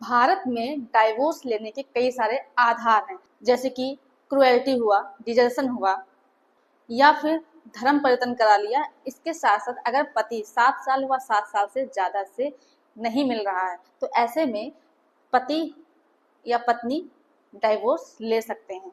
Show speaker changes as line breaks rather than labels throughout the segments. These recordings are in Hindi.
भारत में डाइवोर्स लेने के कई सारे आधार हैं, जैसे कि क्रुएल्टी हुआ, डिजर्शन हुआ, या फिर धर्म परिवर्तन करा लिया। इसके साथ साथ अगर पति 7 साल व 7 साल से ज्यादा से नहीं मिल रहा है तो ऐसे में पति या पत्नी डाइवोर्स ले सकते हैं।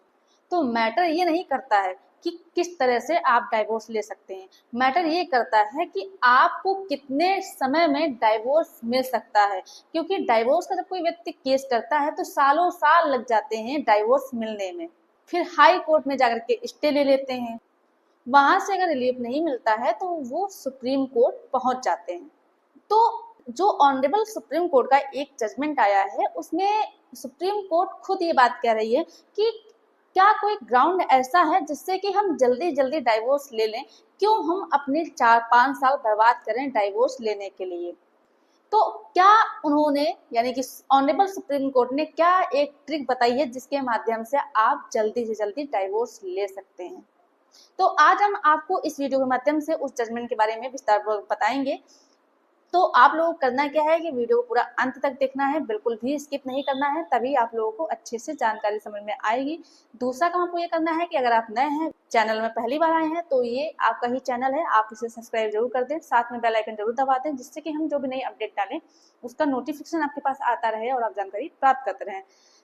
तो मैटर ये नहीं करता है कि किस तरह से आप डाइवोर्स ले सकते हैं, मैटर ये करता है कि आपको कितने समय में डाइवोर्स मिल सकता है। क्योंकि डाइवोर्स का जब कोई व्यक्ति केस करता है तो सालों साल लग जाते हैं डाइवोर्स मिलने में। फिर हाई कोर्ट में जाकर के स्टे ले लेते हैं, वहां से अगर रिलीफ नहीं मिलता है तो वो सुप्रीम कोर्ट पहुंच जाते हैं। तो जो ऑनरेबल सुप्रीम कोर्ट का एक जजमेंट आया है उसमें सुप्रीम कोर्ट खुद ये बात कह रही है कि क्या कोई ग्राउंड ऐसा है जिससे कि हम जल्दी जल्दी डाइवोर्स ले लें, क्यों हम अपने 4-5 साल बर्बाद करें डाइवोर्स लेने के लिए। तो क्या उन्होंने यानी कि ऑनरेबल सुप्रीम कोर्ट ने क्या एक ट्रिक बताई है जिसके माध्यम से आप जल्दी से जल्दी डाइवोर्स ले सकते हैं। तो आज हम आपको इस वीडियो के माध्यम से उस जजमेंट के बारे में विस्तारपूर्वक बताएंगे। तो आप लोगों को करना क्या है कि वीडियो को पूरा अंत तक देखना है, बिल्कुल भी स्किप नहीं करना है, तभी आप लोगों को अच्छे से जानकारी समझ में आएगी। दूसरा काम आपको ये करना है कि अगर आप नए हैं, चैनल में पहली बार आए हैं, तो ये आपका ही चैनल है, आप इसे सब्सक्राइब जरूर कर दें, साथ में बेल आइकन जरूर दबा दें, जिससे कि हम जो भी नई अपडेट डालें उसका नोटिफिकेशन आपके पास आता रहे और आप जानकारी प्राप्त करते रहें।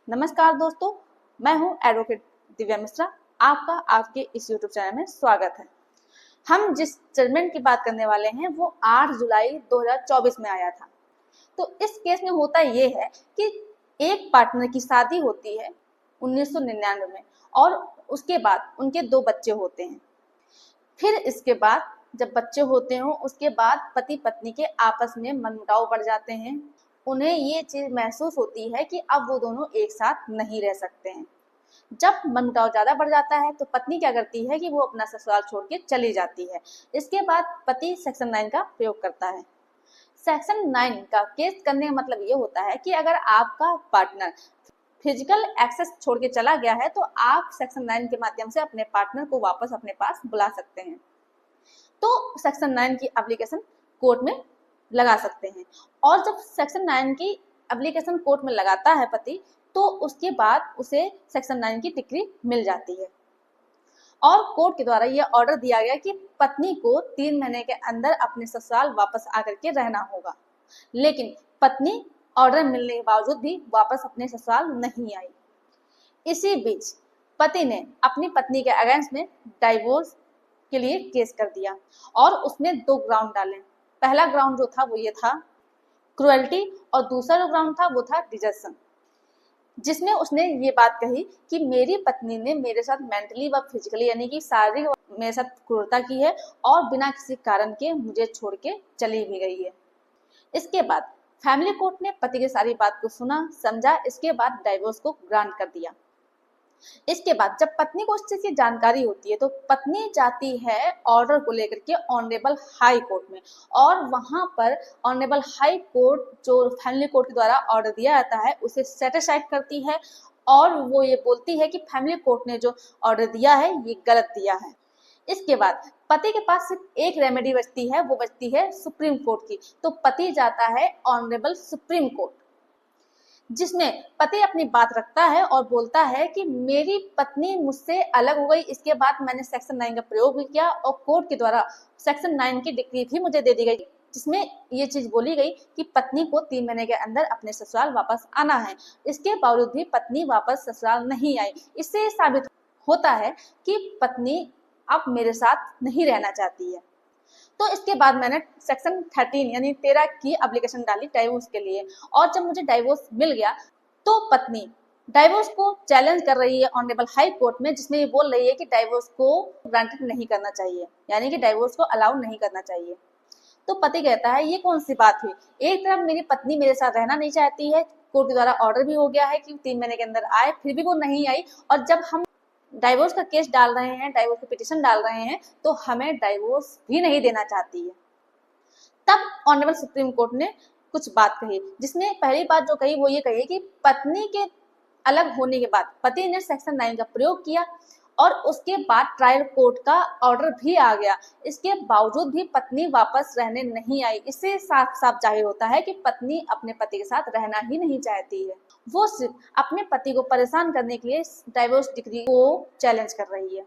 नमस्कार दोस्तों, मैं हूँ एडवोकेट दिव्या मिश्रा, आपका आपके इस यूट्यूब चैनल में स्वागत है। हम जिस जजमेंट की बात करने वाले हैं वो 8 जुलाई 2024 में आया था। तो इस केस में होता ये है कि एक पार्टनर की शादी होती है 1999 में और उसके बाद उनके 2 बच्चे होते हैं। फिर इसके बाद जब बच्चे होते हैं उसके बाद पति पत्नी के आपस में मनमुटाव बढ़ जाते हैं। उन्हें ये चीज महसूस होती है कि अब वो दोनों एक साथ नहीं रह सकते हैं। जब मनमुटाव ज्यादा बढ़ जाता है तो पत्नी क्या करती है कि वो अपना ससुराल छोड़ के चली जाती है। इसके बाद पति सेक्शन 9 का प्रयोग करता है। सेक्शन 9 का केस करने का मतलब ये होता है कि अगर आपका पार्टनर फिजिकल एक्सेस छोड़ के चला गया है तो आप सेक्शन 9 के माध्यम से अपने पार्टनर को वापस अपने पास बुला सकते हैं। तो सेक्शन 9 की एप्लीकेशन कोर्ट में लगा सकते हैं। और जब सेक्शन 9 की एप्लीकेशन कोर्ट में लगाता है पति, तो उसके बाद उसे सेक्शन 9 की डिग्री मिल जाती है और कोर्ट के द्वारा यह ऑर्डर दिया गया कि पत्नी को 3 महीने के अंदर अपने ससुराल वापस आकर के रहना होगा। लेकिन पत्नी ऑर्डर मिलने के बावजूद भी वापस अपने ससुराल नहीं आई। इसी बीच पति ने अपनी पत्नी के अगेंस्ट में डाइवोर्स के लिए केस कर दिया और उसने 2 ग्राउंड डाले। पहला ग्राउंड जो था वो ये था क्रुएल्टी और दूसरा जो ग्राउंड था वो था डिजर्शन, जिसमें उसने ये बात कही कि मेरी पत्नी ने मेरे साथ मेंटली व फिजिकली यानी कि शारीरिक मेरे साथ क्रूरता की है और बिना किसी कारण के मुझे छोड़ के चली भी गई है। इसके बाद फैमिली कोर्ट ने पति की सारी बात को सुना समझा, इसके बाद डाइवोर्स को ग्रांट कर दिया। इसके बाद जब पत्नी को उस चीज की जानकारी होती है तो पत्नी जाती है ऑर्डर को लेकर के ऑनरेबल हाई कोर्ट में, और वहां पर ऑनरेबल हाई कोर्ट जो फैमिली कोर्ट के द्वारा ऑर्डर दिया जाता है उसे सेटिस्फाइड करती है और वो ये बोलती है कि फैमिली कोर्ट ने जो ऑर्डर दिया है ये गलत दिया है। इसके बाद पति के पास सिर्फ एक रेमेडी बचती है, वो बचती है सुप्रीम कोर्ट की। तो पति जाता है ऑनरेबल सुप्रीम कोर्ट, जिसमें पति अपनी बात रखता है और बोलता है कि मेरी पत्नी मुझसे अलग हो गई, इसके बाद मैंने सेक्शन 9 का प्रयोग भी किया और कोर्ट के द्वारा सेक्शन 9 की डिग्री भी मुझे दे दी गई, जिसमें ये चीज बोली गई कि पत्नी को 3 महीने के अंदर अपने ससुराल वापस आना है। इसके बावजूद भी पत्नी वापस ससुराल नहीं आई। इससे साबित होता है कि पत्नी अब मेरे साथ नहीं रहना चाहती है। तो इसके बाद मैंने सेक्शन 13 यानी 13 की एप्लीकेशन डाली डाइवोर्स के लिए, और जब मुझे डाइवोर्स मिल गया तो पत्नी डाइवोर्स को चैलेंज कर रही है ऑनरेबल हाई कोर्ट में, जिसमें ये बोल रही है कि डाइवोर्स को ग्रांटेड नहीं करना चाहिए, यानी कि डाइवोर्स को अलाउ नहीं करना चाहिए। तो पति कहता है ये कौन सी बात हुई, एक तरफ मेरी पत्नी मेरे साथ रहना नहीं चाहती है, कोर्ट के द्वारा ऑर्डर भी हो गया है कि 3 महीने के अंदर आए, फिर भी वो नहीं आई, और जब हम डाइवोर्स का केस डाल रहे हैं, डाइवोर्स की पिटीशन डाल रहे हैं, तो हमें डाइवोर्स भी नहीं देना चाहती है। तब ऑनरेबल सुप्रीम कोर्ट ने कुछ बात कही, जिसमें पहली बात जो कही वो ये कही कि पत्नी के अलग होने के बाद पति ने सेक्शन 9 का प्रयोग किया और उसके बाद ट्रायल कोर्ट का ऑर्डर भी आ गया। इसके बावजूद भी पत्नी वापस रहने नहीं आई। इससे साफ साफ जाहिर होता है कि पत्नी अपने पति के साथ रहना ही नहीं चाहती है। वो सिर्फ अपने पति को परेशान करने के लिए डाइवोर्स डिक्री को चैलेंज कर रही है।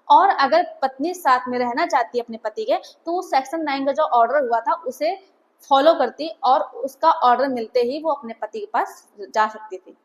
और अगर पत्नी साथ में रहना चाहती है अपने पति के, तो वो सेक्शन 9 का जो ऑर्डर हुआ था उसे फॉलो करती और उसका ऑर्डर मिलते ही वो अपने पति के पास जा सकती थी।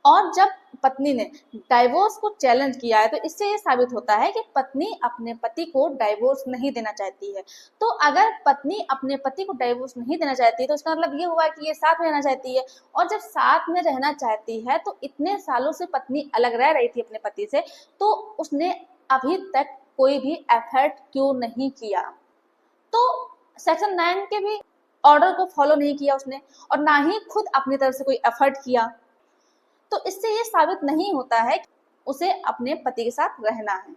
और जब पत्नी ने डाइवोर्स को चैलेंज किया है तो इससे ये साबित होता है कि पत्नी अपने पति को डाइवोर्स नहीं देना चाहती है। तो अगर पत्नी अपने पति को डाइवोर्स नहीं देना चाहती है तो इसका मतलब ये हुआ कि ये साथ में रहना चाहती है। और जब साथ में रहना चाहती है तो इतने सालों से पत्नी अलग रह रही थी अपने पति से, तो उसने अभी तक कोई भी एफर्ट क्यों नहीं किया? तो सेक्शन 9 के भी ऑर्डर को फॉलो नहीं किया उसने, और ना ही खुद अपनी तरफ से कोई एफर्ट किया। तो इससे ये साबित नहीं होता है कि उसे अपने पति के साथ रहना है।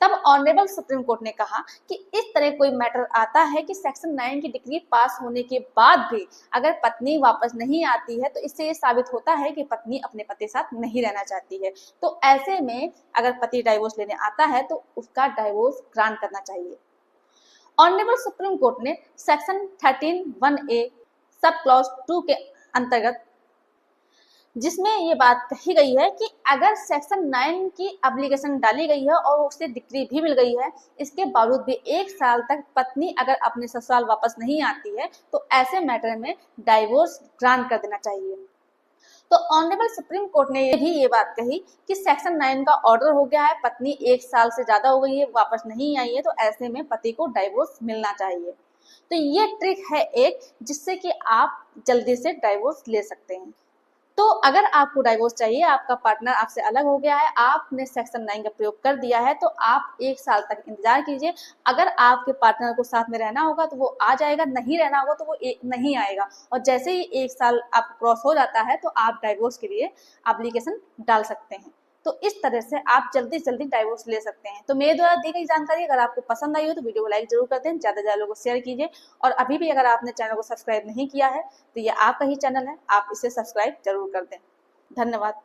तब ऑनरेबल सुप्रीम कोर्ट ने कहा कि इस तरह कोई मैटर आता है कि सेक्शन 9 की डिग्री पास होने के बाद भी अगर पत्नी वापस नहीं आती है तो इससे ये साबित होता है कि पत्नी अपने पति के साथ नहीं रहना चाहती है। तो ऐसे में अगर पति डाइवोर्स लेने आता है तो उसका डाइवोर्स ग्रांट करना चाहिए। ऑनरेबल सुप्रीम कोर्ट ने सेक्शन 13(1)(a) सब क्लॉज 2 के अंतर्गत, जिसमें ये बात कही गई है कि अगर सेक्शन 9 की एप्लीकेशन डाली गई है और उसे डिक्री भी मिल गई है, इसके बावजूद भी 1 साल तक पत्नी अगर अपने ससुराल वापस नहीं आती है तो ऐसे मैटर में डाइवोर्स ग्रांट कर देना चाहिए। तो ऑनरेबल सुप्रीम कोर्ट ने ये बात कही कि सेक्शन 9 का ऑर्डर हो गया है, पत्नी 1 साल से ज्यादा हो गई है, वापस नहीं आई है, तो ऐसे में पति को डाइवोर्स मिलना चाहिए। तो ये ट्रिक है एक, जिससे कि आप जल्दी से डाइवोर्स ले सकते हैं। तो अगर आपको डाइवोर्स चाहिए, आपका पार्टनर आपसे अलग हो गया है, आपने सेक्शन 9 का प्रयोग कर दिया है, तो आप 1 साल तक इंतजार कीजिए। अगर आपके पार्टनर को साथ में रहना होगा तो वो आ जाएगा, नहीं रहना होगा तो वो नहीं आएगा। और जैसे ही 1 साल आप क्रॉस हो जाता है तो आप डाइवोर्स के लिए एप्लीकेशन डाल सकते हैं। तो इस तरह से आप जल्दी से जल्दी डाइवोर्स ले सकते हैं। तो मेरे द्वारा दी गई जानकारी अगर आपको पसंद आई हो तो वीडियो को लाइक जरूर कर दें, ज़्यादा से ज़्यादा लोगों को शेयर कीजिए। और अभी भी अगर आपने चैनल को सब्सक्राइब नहीं किया है तो ये आपका ही चैनल है, आप इसे सब्सक्राइब जरूर कर दें। धन्यवाद।